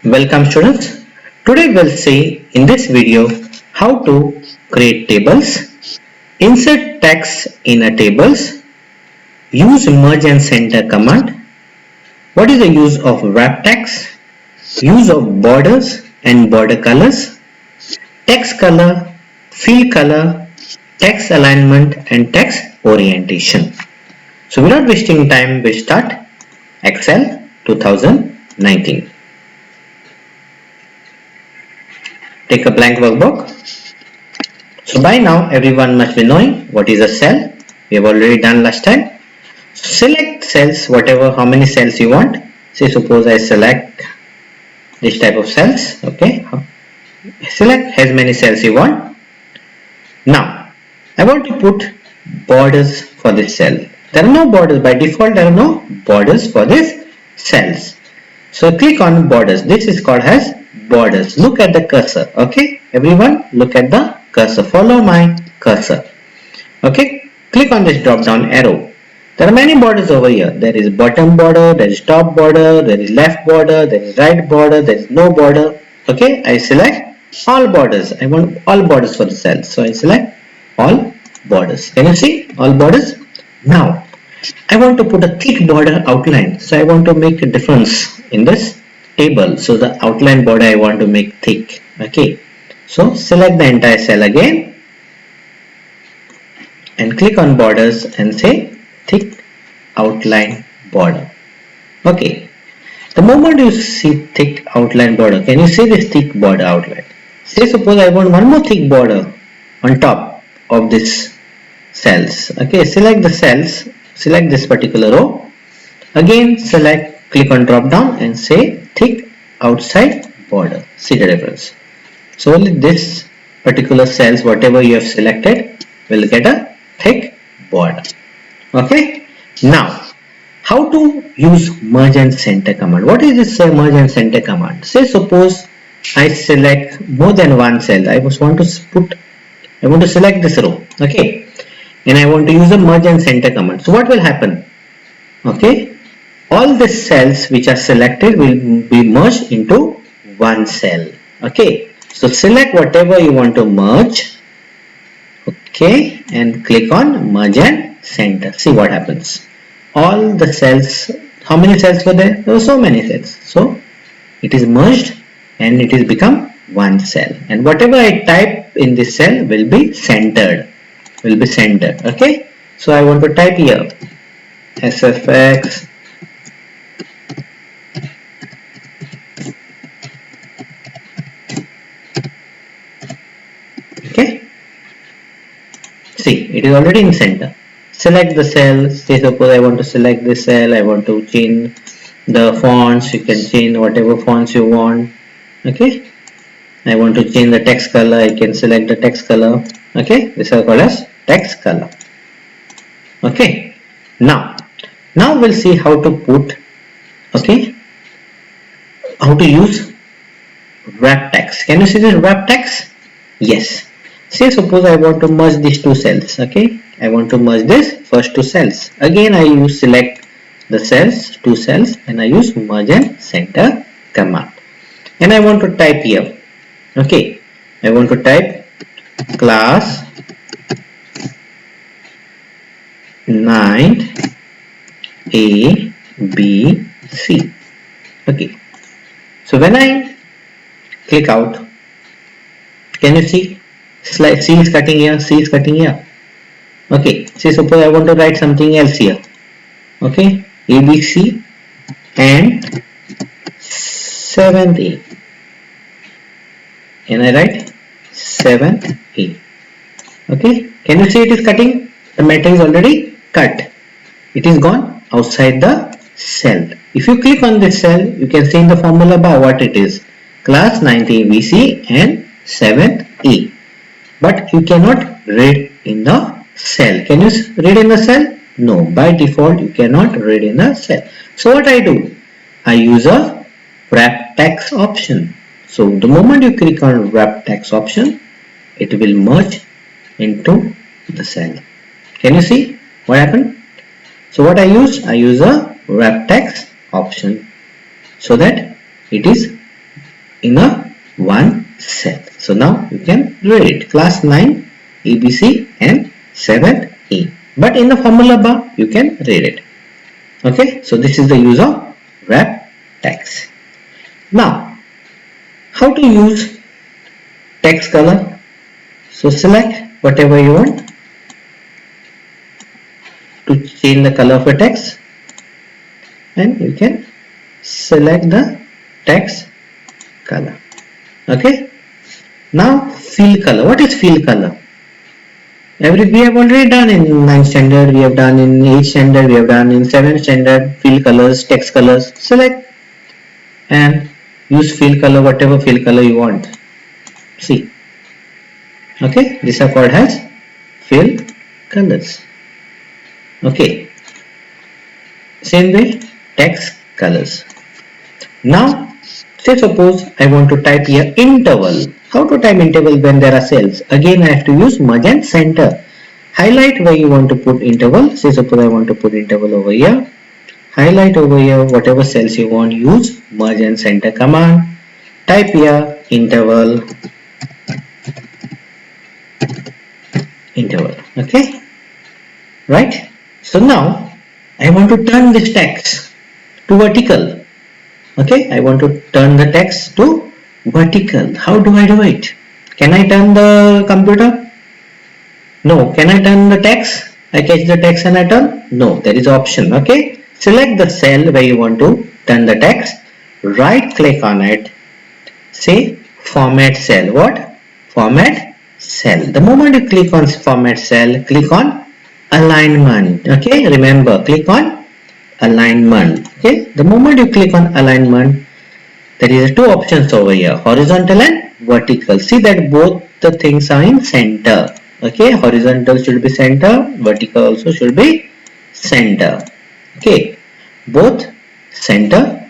Welcome students. Today we'll see in this video how to create tables, insert text in a tables, use merge and center command, what is the use of wrap text, use of borders and border colors, text color, field color, text alignment and text orientation. So without wasting time, we start Excel 2019. Take a blank workbook. So by now everyone must be knowing what is a cell. We have already done last time. Select cells, whatever, how many cells you want. Say suppose I select this type of cells. Okay, select as many cells you want. Now I want to put borders for this cell. There are no borders by default. There are no borders for this cells. So click on borders. This is called as borders. Look at the cursor. Okay, everyone look at the cursor. Follow my cursor. Okay, click on this drop down arrow. There are many borders over here. There is bottom border, there is top border, there is left border, there is right border, there is no border. Okay, I select all borders. I want all borders for the cell. So I select all borders. Can you see all borders? Now I want to put a thick border outline. So I want to make a difference in this table. So the outline border I want to make thick. Okay, so select the entire cell again and click on borders and say thick outline border. Okay, the moment you see thick outline border, can you see this thick border outline? Say suppose I want one more thick border on top of this cells. Okay, select the cells, select this particular row, again select, click on drop down and say thick outside border. See the difference. So only this particular cells, whatever you have selected, will get a thick border. Okay, now how to use merge and center command. What is this merge and center command? Say suppose I select more than one cell. I want to select this row. Okay, and I want to use the merge and center command. So what will happen? Okay, all the cells which are selected will be merged into one cell. Okay, so select whatever you want to merge. Okay, and click on merge and center. See what happens. All the cells, how many cells were there? There were so many cells. So it is merged and it is become one cell. And whatever I type in this cell will be centered. Okay, so I want to type here SFX okay. See, it is already in center. Select the cell. Say suppose I want to select this cell. I want to change the fonts. You can change whatever fonts you want. Okay, I want to change the text color. I can select the text color. Okay, this is called as text color. Okay, now we'll see how to put, okay, how to use wrap text. Can you see this wrap text? Yes. Say suppose I want to merge these two cells. Okay, I want to merge this first two cells. Again I use select the cells, two cells, and I use merge and center command. And I want to type here. Okay, I want to type class 9 A B C. Okay, so when I click out, can you see? C is cutting here, C is cutting here. Okay, say suppose I want to write something else here. Okay, ABC and 7th A. And I write 7th A. Okay, can you see it is cutting? The matter is already cut. It is gone outside the cell. If you click on this cell, you can see in the formula bar what it is. Class 9th ABC and 7th A. But you cannot read in the cell. Can you read in the cell? No, by default you cannot read in the cell. So what I do? I use a wrap text option. So the moment you click on wrap text option, it will merge into the cell. Can you see what happened? So what I use a wrap text option so that it is in a one cell. So now you can read it. Class 9 ABC and 7 E. But in the formula bar you can read it. Okay, so this is the use of wrap text. Now, how to use text color? So select whatever you want to change the color of a text, and you can select the text color. Okay, now fill color. What is fill color? We have already done in 9th standard, we have done in 8th standard, we have done in 7th standard. Fill colors, text colors. Select and use fill color, whatever fill color you want. See, okay, these are called as fill colors. Okay, same way text colors. Now say suppose I want to type here interval. How to type interval when there are cells? Again I have to use merge and center. Highlight where you want to put interval. Say suppose I want to put interval over here. Highlight over here whatever cells you want. Use merge and center command. Type here interval. Okay, right? So now I want to turn this text to vertical. Okay, I want to turn the text to vertical. How do I do it? Can I turn the computer? No. Can I turn the text? I catch the text and I turn? No, there is option. Okay, select the cell where you want to turn the text. Right click on it. Say format cell. What? Format cell. The moment you click on format cell, click on alignment. Okay, remember, click on alignment. Okay, the moment you click on alignment, there is two options over here, horizontal and vertical. See that both the things are in center. Okay, horizontal should be center, vertical also should be center. Okay, both center.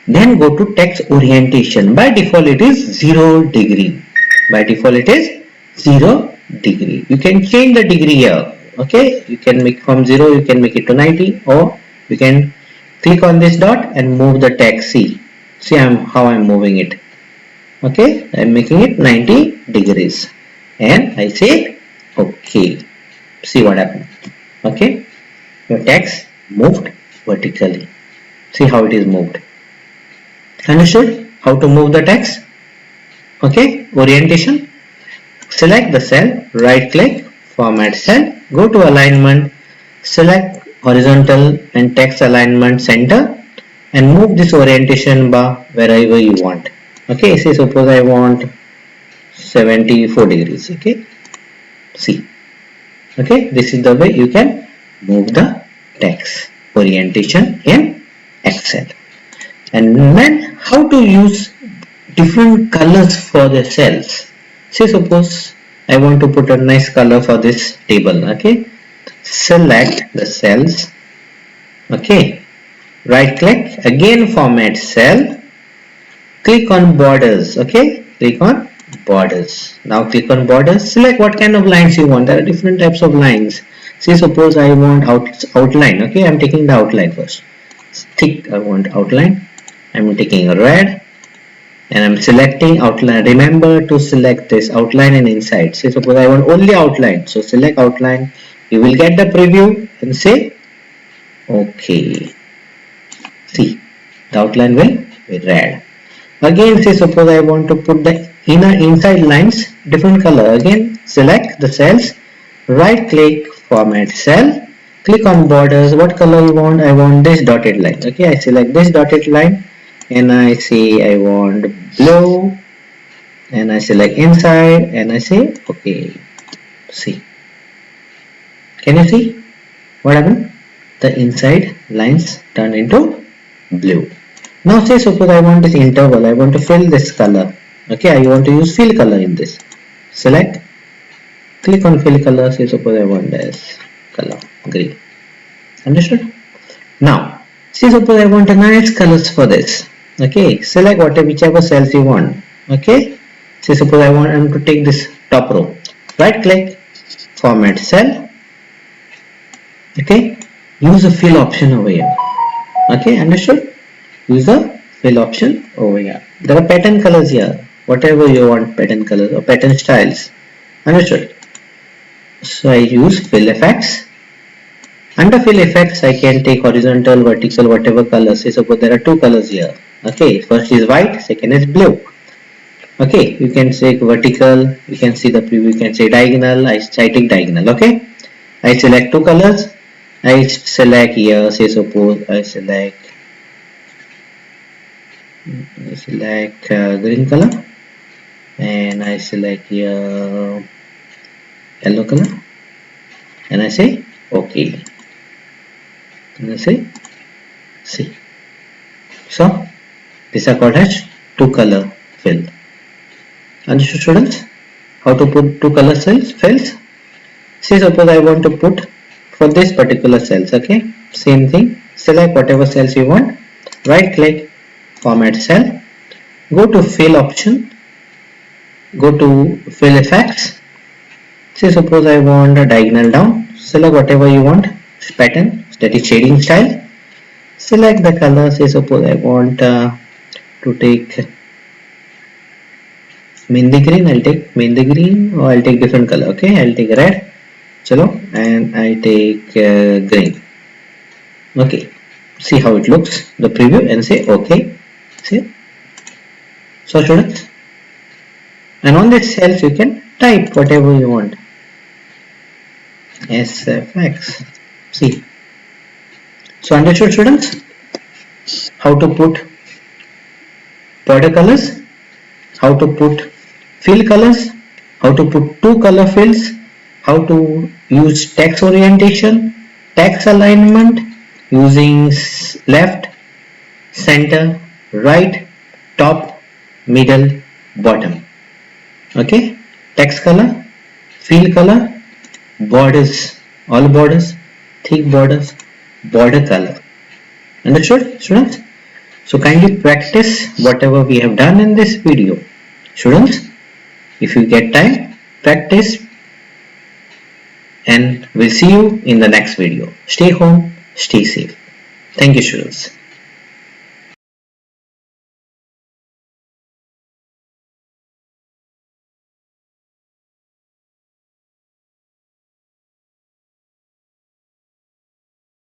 Then go to text orientation. By default it is 0 degree. By default it is 0 degree. You can change the degree here. Okay, you can make from 0, you can make it to 90, or you can click on this dot and move the text. See how I'm moving it. Okay, I'm making it 90 degrees and I say okay. See what happened. Okay, your text moved vertically. See how it is moved. Understood how to move the text? Okay, orientation. Select the cell, right click, format cell, go to alignment, select horizontal and text alignment center, and move this orientation bar wherever you want. Okay, say suppose I want 74 degrees. Okay, see. Okay, this is the way you can move the text orientation in Excel. And then how to use different colors for the cells. Say suppose I want to put a nice color for this table. Okay, select the cells. Okay, right click, again format cell, click on borders. Okay, click on borders. Now click on borders, select what kind of lines you want. There are different types of lines. Say suppose I want outline. Okay, I'm taking the outline first. Thick, I want outline. I'm taking a red and I'm selecting outline. Remember to select this outline and inside. Say suppose I want only outline, so select outline. You will get the preview and say okay. See, the outline will be red. Again, say suppose I want to put the inside lines different color. Again, select the cells, right click, format cell, click on borders. What color you want? I want this dotted line. Okay, I select this dotted line and I say I want blue, and I select inside and I say okay. See, can you see what happened? The inside lines turn into blue. Now say suppose I want this interval, I want to fill this color. Okay, I want to use fill color in this. Select, click on fill color. Say suppose I want this color green. Understood? Now say suppose I want a nice colors for this. Okay, select whichever cells you want. Okay, say suppose I want to take this top row. Right click, format cell. Okay, use the fill option over here. Okay, understood? Use the fill option over here. There are pattern colors here, whatever you want, pattern colors or pattern styles. Understood? So I use fill effects. Under fill effects, I can take horizontal, vertical, whatever colors. Say suppose there are two colors here. Okay, first is white, second is blue. Okay, you can say vertical, you can see the preview, you can say diagonal. I take diagonal. Okay, I select two colors. I select here, say suppose I select green color, and I select here yellow color, and I say OK. And I say see. So these are called as two color fill. Understood, students? How to put two color fills? See, suppose I want to put for this particular cells. Okay, same thing. Select whatever cells you want. Right click, format cell. Go to fill option. Go to fill effects. See, suppose I want a diagonal down. Select whatever you want. Pattern, that is shading style. Select the color. Say, suppose I want to take Mehndi green. I'll take Mehndi green, or I'll take different color. Okay, I'll take red. Chalo, and I take green. Okay, see how it looks, the preview, and say OK. See, so students, and on this cells you can type whatever you want. SFX. See, so understood, students, how to put border colors, how to put fill colors, how to put two color fills, how to use text orientation, text alignment using left, center, right, top, middle, bottom. Okay, text color, fill color, borders, all borders, thick borders, border color. Understood, students? So kindly practice whatever we have done in this video. Students, if you get time, practice, and we'll see you in the next video. Stay home, stay safe. Thank you, students.